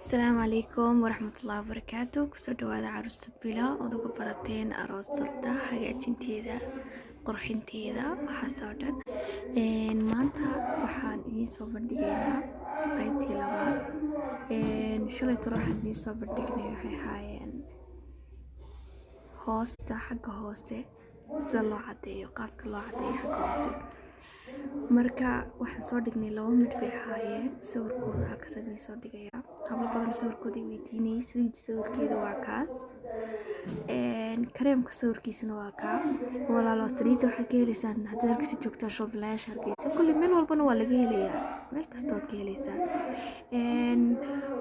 السلام عليكم ورحمة الله وبركاته. كسو دوادا عروسة بلا ودوغو براتين أروسة حاجاتينتيدا قرحينتيدا وحاسودان maanta waxaan idiin soo bandhigaynaa qaybtii labaad. Shalay toro waxaan idiin soo bandhignay waxay ahaayeen hoosta xagga hoose sida loo cadeeyo qaabka loo cadeeyo xagga hoose. marka waxaan soo dhignay laba mid bay ahaayeen sawirkooda halkaas idiin soo dhigaya. hablo badan sawirkooda weydiinayay saliidda sawirkeeda waa kaas, kareemka sawirkiisana waa kaa. walaalo saliidda waxaad ka helaysaan haddii halkaasi joogtaa shoobilayaasha hargeysa kulli meel walbana waa laga helayaa, meel kasta waad ka helaysaan.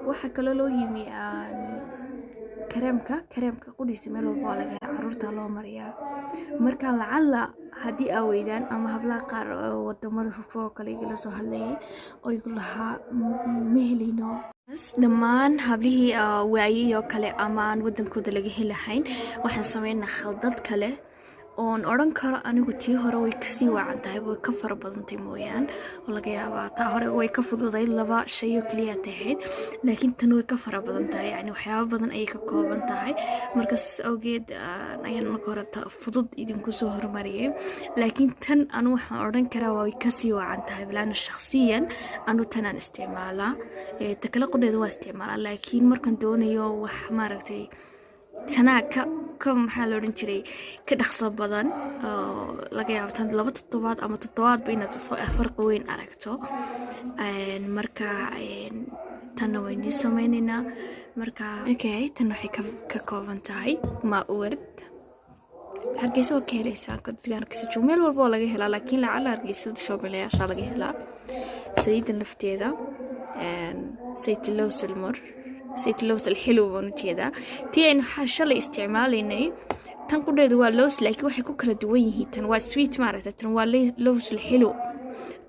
waxaa kaloo loo yimi kareemka qudhiisa meel walba waa laga helaa, caruurta loo mariyaa. marka lacala haddii aa weydaan ama hablaha qaar wadamada fogfog kale igala soo hadlayay oo igu lahaa ma helino dhammaan hablihii waayay oo kale ama aan wadankooda laga helahayn, waxaan sameynaa khaldad kale oon odhan karo anigu tii hore way kasii waacan tahay, way ka fara badantay mooyaan oo laga yaabaa taa hore way ka fududay laba shay oo keliya tahayd, laakiin tan way ka fara badan tahay, yani waxyaabo badan ayay ka kooban tahay. markaas awgeed ayaan marka hore fudud idinku soo hormariyay, laakiin tan anu waxaan odhan karaa way kasii waacan tahay bilaana shakhsiyan anu tanaan isticmaalaa. ta kale qudheeda waa isticmaalaa, laakiin markaan doonayo wax maaragtay tanaa ka maxaa la odhan jiray ka dhaqso badan oo laga yaabo tan 2 toddobaad ama toddobaadba inaad farqi weyn aragto. marka tanna waan idin sameynaynaa. marka tan waxay ka kooban tahay maaward hargeysa oo ka helaysaa deegaanka joog meel walba oo laga helaa, laakiin lacala hargeysada shoobilayaasha laga helaa. saliidda lafteeda sayt lows الحلو ونجيدا تي إن حشلي استعماليني تنقول هذا لوز لكن واحد كوكلا دويه تن سويت مارته تن لوز الحلو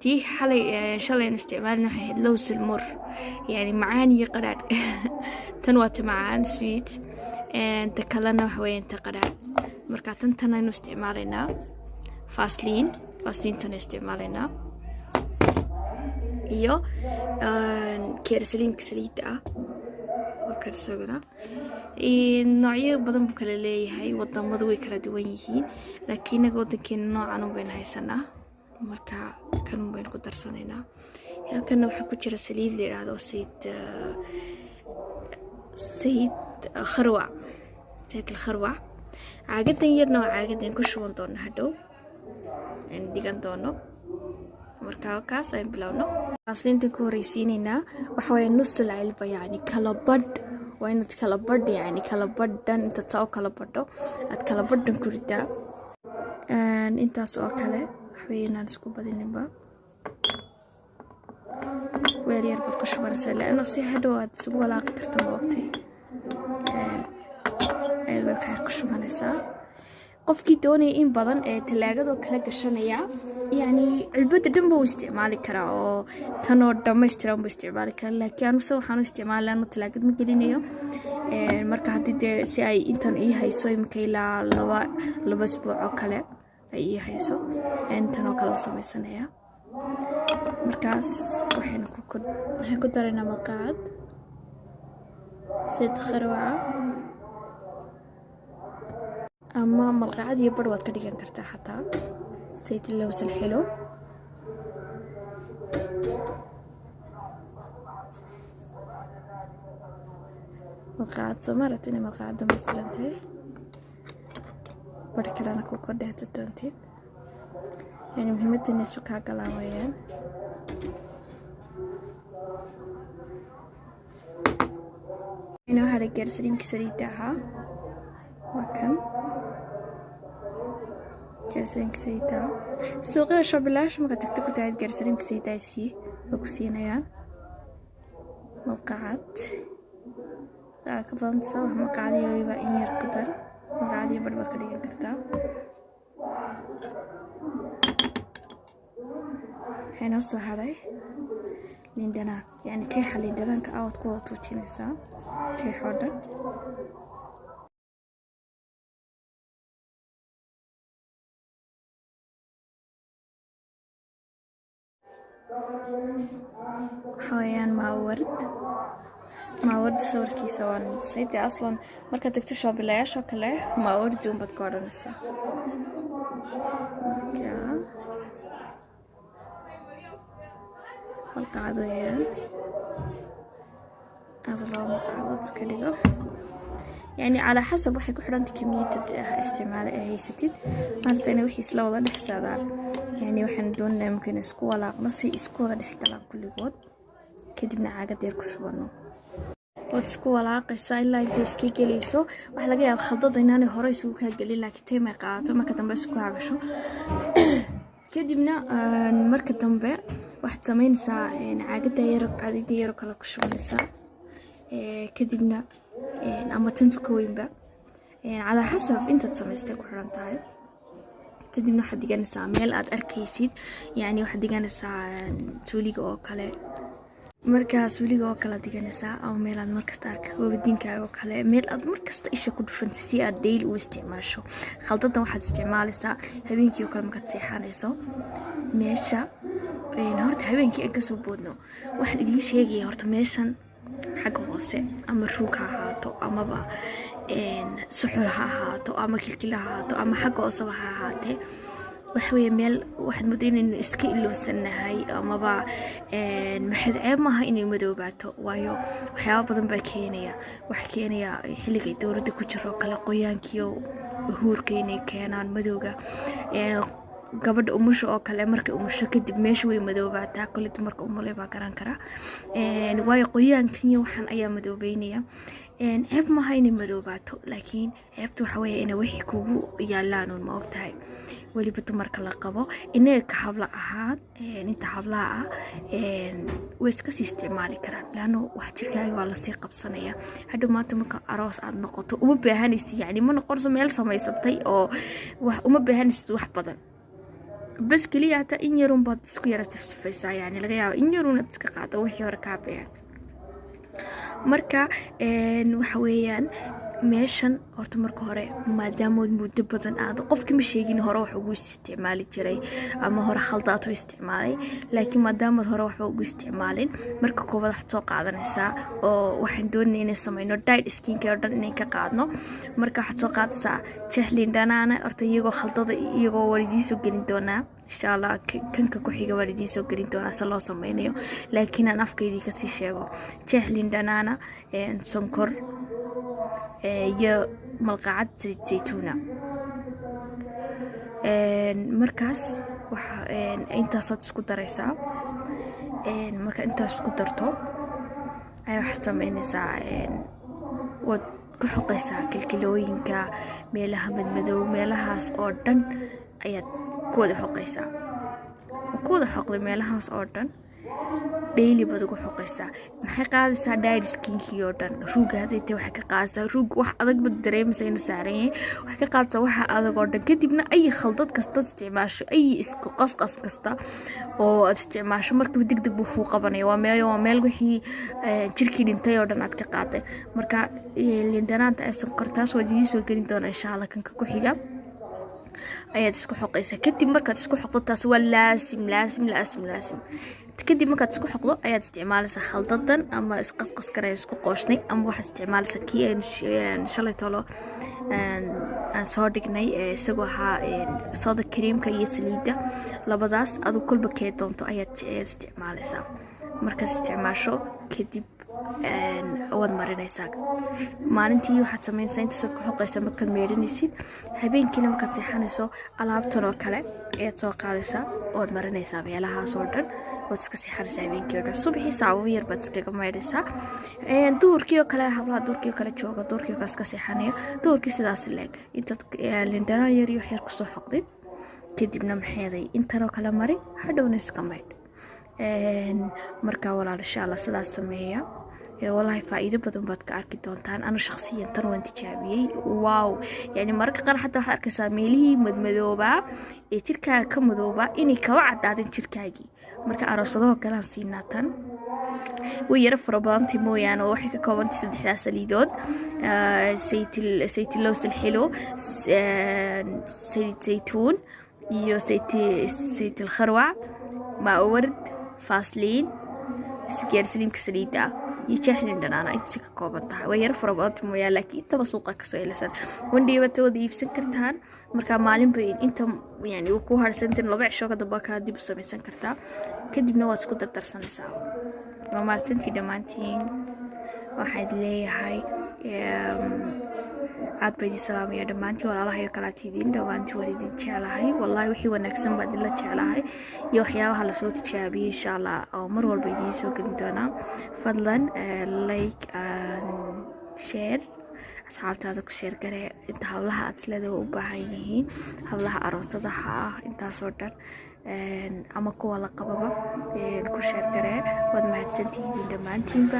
تي حلي شلي استعمالنا واحد لوز المر يعني معاني قرار تنوات معان سويت تكلنا وحوين تقرار مركاتن تنين استعمالنا فاسلين تن استعمالنا iyo keersalinka saliidda karsagana noocyo badan buu kala leeyahay, wadamadu way kala duwan yihiin, laakiin inaga wadankeena noocan u bayn haysanaa. marka kan u bayn ku darsanaynaa. halkan waxa ku jira saliid la yiraahdo sayid kharwa caagadan yarna waa caagadan ku shuban doono hadhow dhigan doono. marka kaas ay bilowno aslinta ku horeysiinayna waxa way nus cilba yani kala badh waa inaad kala badh yani kala badhan inta taa kala badho aad kala badhan ku ridaa intaas oo kale waxweynaan isku badinba weel yar bad ku shubanaysaa laana si hadhow aad isugu walaaqi karto waqti ay weel ku shubanaysaa. qofkii doonaya in badan ee talaagada kala gashanaya yani cilbada dhanba uu isticmaali karaa oo tan oo dhameystiran buu isticmaali karaa, laakiin anu waxaan isticmaalaa anu talaagad ma gelinayo. marka haddii si ay intan ii hayso imika ilaa laba isbuuc oo kale ay ii hayso intan oo kale u sameysanaya. markaas waxaan ku daraynaa maqaad sayid kharwa ama malqacad iyo badh waad ka dhigan kartaa xataa sayid lows الحلو. malqacad soo maaragtay malqacad dhammaystirantay badh kalena ku kordhahda doontid, yani muhiimadda inay isu kaa galaan weeyaan. ina waxaa la gaarsiinka saliidda ahaa waa kan gaarsiinka saliidda suuqyada shoobilayaasha marka tagto ku tahay gaarsiinka saliidda ay ku siinayaan malqacad ka badan soo malqacadiyo waliba in yar ku dar malqacadiyo badh baad ka dhigan kartaa. waxayna soo haray lindana yani keexa lindanka aad ku wada tuujinaysaa keexoo dhan. حويان مع ورد maawardi sawirkiisa waan saydi aslan marka tagto shoobilayaasha kale maawardi un bad ku odhanaysaa halqacad weeyaan هذا لو مقعدات كده يعني على حسب waxay ku xirantay kamiyada isticmaal ee haysatid maanta inay wixii isla wada dhexsadaan yani waxaan doonayaa mumkin isku walaaqno si isku wada dhex galaan kulligood kadibna caagad yar ku shubano oo isku walaaqaysa ilaa inta iska gelayso waxa laga yaabaa khaldada inaanay hore isugu ka galin laakiin teemay qaato marka dambe isku hagasho kadibna marka dambe waxaad samaynaysaa caagada yar kala ku shubanaysaa kadibna ama tantu ka weynba على حسب انت تسميستay ku xiran tahay kadibna waxaad dhiganaysaa meel aad arkaysid yani waxaad dhiganaysaa suuliga oo kale markaas suuliga oo kale dhiganaysaa ama meel aad markasta arki koobadinkaaga oo kale meel aad markasta isha ku dhufantay si aad daily u isticmaasho khaldadan waxaad isticmaalaysaa habeenkii oo kale markaad seexanayso meesha horta habeenkii aan ka soo boodno waxaan idin sheegaya horta meeshan xagga hoose ama ruug ha ahaato amaba suxul ha ahaato ama kilkila ha ahaato ama xagga hooseba ha ahaatee waxa weeye meel waxaad moodaa inaynu iska ilowsanahay amaba maxaad ceeb maaha inay madoobaato waayo waxyaaba badan baa keenaya waxa keenaya xilliga dowladda ku jiro kala qoyaankiyo huurka inay keenaan madowga gabadha umusha oo kale markay umusho kadib meesha way madoobaataa kulli dumarka umulay baa garan kara waayo qoyaankiyo waxaan ayaa madoobeynaya ceeb maaha inay madoobaato laakiin ceebtu waxa weeye inay wixii kugu yaalaan ma ogtahay weliba dumarka la qabo inaga ka habla ahaan inta hablaha way iska sii isticmaali karaan laano wax jirkaaga waa lasii qabsanaya hadhow maanta marka aroos aad noqoto uma baahanaysid yani ma noqonayso meel samaysatay oo wax uma baahanaysid wax badan بس كلية حتى إن يرون بعض سكيرة سفسفة يعني لقيا إن يرون تسقط وحي وركابين مركا وحويان meeshan horta marka hore maadaama muddo badan aad qofkii ma sheegin hore wax ugu isticmaali jiray ama hore khaldaad u isticmaalay laakiin maadaama hore wax ugu isticmaalin marka koobaad waxaad soo qaadanaysaa oo waxaan doonaynaa inaan sameeyno diet skin care dhan inaan ka qaadno marka waxaad soo qaadaysaa jehlin dhanaana horta iyagoo khaldada iyagoo waridiisoo gelin doonaa insha Allah kanka ku xiga waridiisoo gelin doonaa si loo sameeyo laakiin aan afkaydii ka sii sheego jehlin dhanaana sonkor iyo malqacad saliid saytuuna markaas waxa intaas aad isku daraysaa marka intaas isku darto ay wax sameynaysaa wad ku xoqaysaa kilkilooyinka meelaha madmadow meelahaas oo dhan ayaad ku wada xoqaysaa ku wada xoqday meelahaas oo dhan daily bad ugu xoqaysaa maxay qaadaysaa diet skin-kii oo dhan ruuga hadaytay waxay ka qaadaysaa ruug wax adag bad dareemaysa in saaran yahay waxay ka qaadaysaa waxa adag oo dhan kadibna ay khaldad kasta isticmaasho ay isku qasqas kasta oo aad isticmaasho markaba degdeg buu ku qabanaya waa meel wixii jirkii dhintay oo dhan aad ka qaaday marka lindanaanta ay sonkortaas waa idin soo gelin doona insha Allah kanka ku xiga ayaad isku xoqaysaa kadib markaad isku xoqdo taas waa laasim kadib markaad isku xoqdo ayaad isticmaalaysaa khaldadan ama isqasqas kale isku qooshnay ama waxaad isticmaalaysaa kii aan shalay tolo aan soo dhignay isagoo ahaa sooda kareemka iyo saliidda labadaas adu kulba kee doonto ayaad isticmaalaysaa markaad isticmaasho kadib waad marinaysaa maalintii waxaad samaynaysaa intaad ku xoqaysaa markaad meedhanaysid habeenkiina markaad seexanayso alaabtan oo kale ayaad soo qaadaysaa ood marinaysaa meelahaas oo dhan waad iska seexanaysaa habeenkii oo dhan subaxii saacado yar baad iskaga maydhaysaa duhurkii oo kale hablaha duhurkii oo kale jooga duhurkii oo kale iska seexanaya duhurkii sidaas leeg intaad lindhanaan yar iyo wax yar kusoo xoqdid kadibna maxeeday intanoo kale mari hadhowna iska maydh markaa walaal insha Allah sidaas sameeya والله فائدة بدون بدك أركي دونتان أنا شخصيا تروان تجابي واو يعني مرة قال حتى واحد أركي ساميلي مدمدوبة تركا كمدوبة إني كوعد عادن تركاجي مرة أرصدوه كلام سيناتن ويعرف ربان تيمويان وحكي كوانتي سدحدا سليدود سيت اللوز الحلو سيد زيتون يو سيت الخروع مع ورد فاصلين سكير سليم كسليدا يجهلن أنا إنتي كقابتها وير فربات مويا لكن أنت بسوقك كسؤال وندي بتودي يبسن كرتان مركا مالين بين أنت يعني وكوهر سنتين لبع شو قد بكا دي بسمي سن كرتا كدي بنوات كنت ترسن ساو وما سنتي دمانتين واحد لي هاي aad bay idin salaamaya dhammaantiin walaalahayo kala tiidin dhammaantiin waan idin jecelahay wallahi wixii wanaagsan baad ila jecelahay iyo waxyaabaha la soo tijaabiyay insha Allah oo mar walba idin soo gelin doona fadlan like and share asxaabtaada ku share gare inta hawlaha aad leedahay u baahan yihiin hawlaha aroosadaha intaas oo dhan ama kuwa la qababa ku share gare waad mahadsantihiin dhammaantiinba